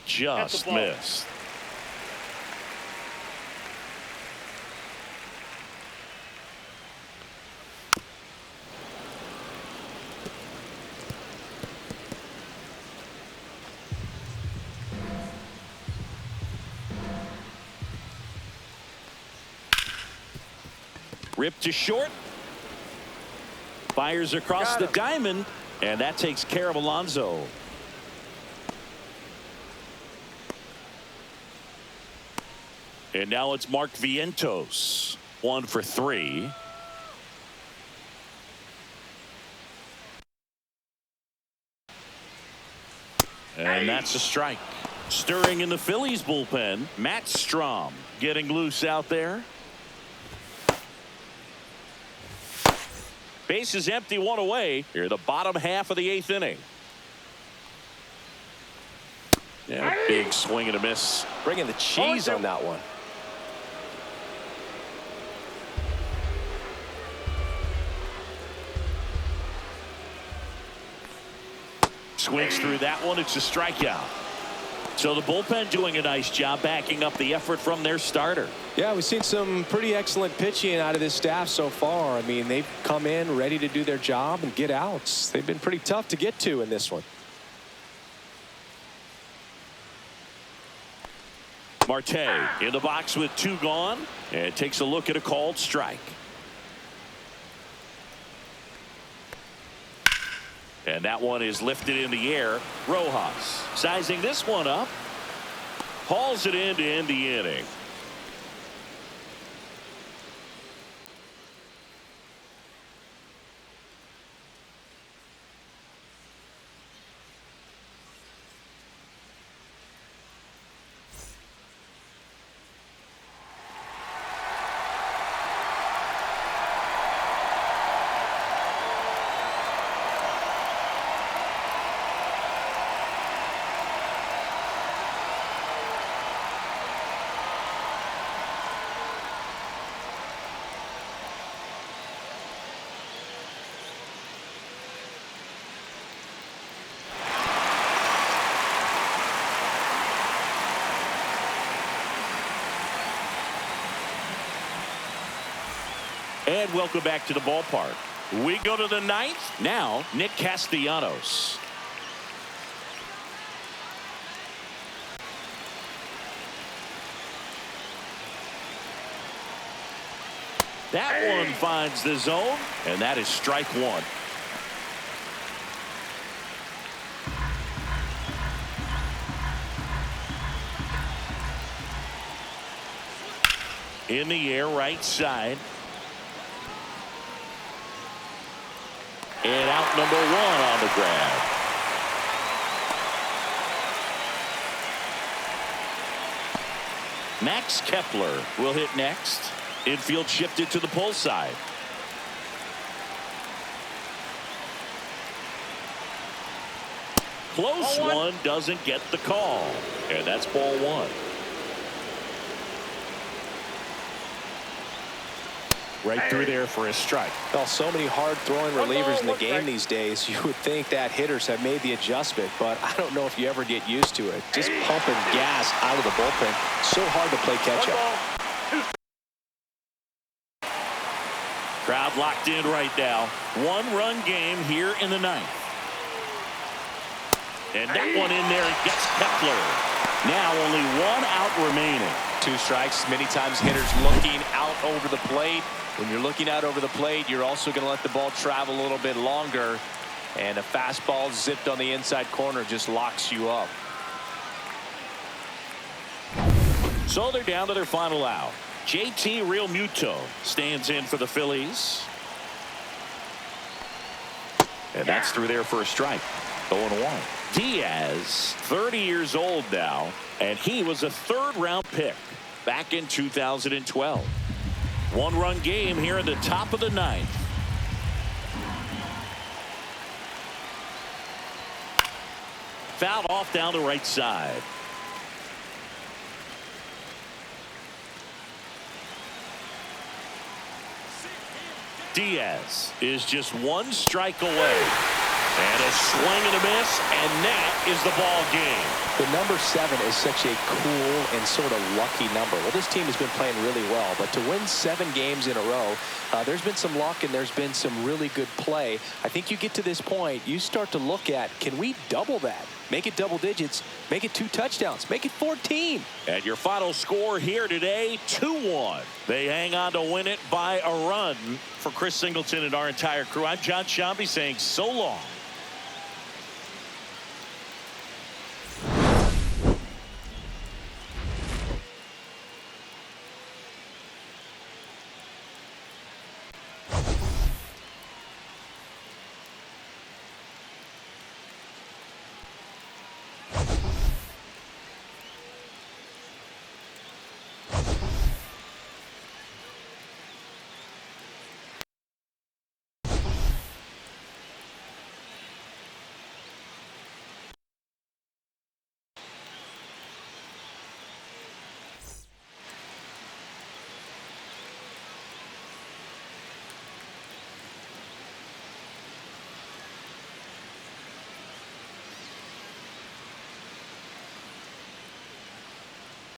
Just missed. Ripped to short. Fires across the diamond, and that takes care of Alonso. And now it's Mark Vientos. 1 for 3. And that's a strike. Stirring in the Phillies bullpen, Matt Strom getting loose out there. Base is empty, 1 away. Here, the bottom half of the 8th inning. Yeah, big swing and a miss. Bringing the cheese on that one. Swings through that one. It's a strikeout. So the bullpen doing a nice job backing up the effort from their starter. Yeah, we've seen some pretty excellent pitching out of this staff so far. I mean, they've come in ready to do their job and get outs. They've been pretty tough to get to in this one. Marte in the box with 2 gone, and takes a look at a called strike. And that one is lifted in the air. Rojas sizing this one up. Hauls it in to end the inning. And welcome back to the ballpark. We go to the 9th. Now, Nick Castellanos. That one finds the zone, and that is strike 1. In the air, right side. And out number 1 on the grab. Max Kepler will hit next. Infield shifted to the pull side. Close one doesn't get the call. And that's ball one. Right through there for a strike. Well, so many hard-throwing relievers in the game these days. You would think that hitters have made the adjustment, but I don't know if you ever get used to it. Just pumping gas out of the bullpen. So hard to play catch-up. Crowd locked in right now. One-run game here in the ninth. And that one in there gets Kepler. Now only one out remaining. 2 strikes. Many times hitters looking out over the plate. When you're looking out over the plate, you're also going to let the ball travel a little bit longer. And a fastball zipped on the inside corner just locks you up. So they're down to their final out. JT Realmuto stands in for the Phillies. And that's through there for a strike. 0-1. Diaz, 30 years old now, and he was a third-round pick back in 2012. One-run game here in the top of the ninth. Fouled off down the right side. Diaz is just 1 strike away. And a swing and a miss, and that is the ball game. The number 7 is such a cool and sort of lucky number. Well, this team has been playing really well, but to win 7 games in a row, there's been some luck and there's been some really good play. I think you get to this point, you start to look at, can we double that? Make it double digits, make it 2 touchdowns, make it 14. And your final score here today, 2-1. They hang on to win it by a run. For Chris Singleton and our entire crew, I'm John Shambi saying so long.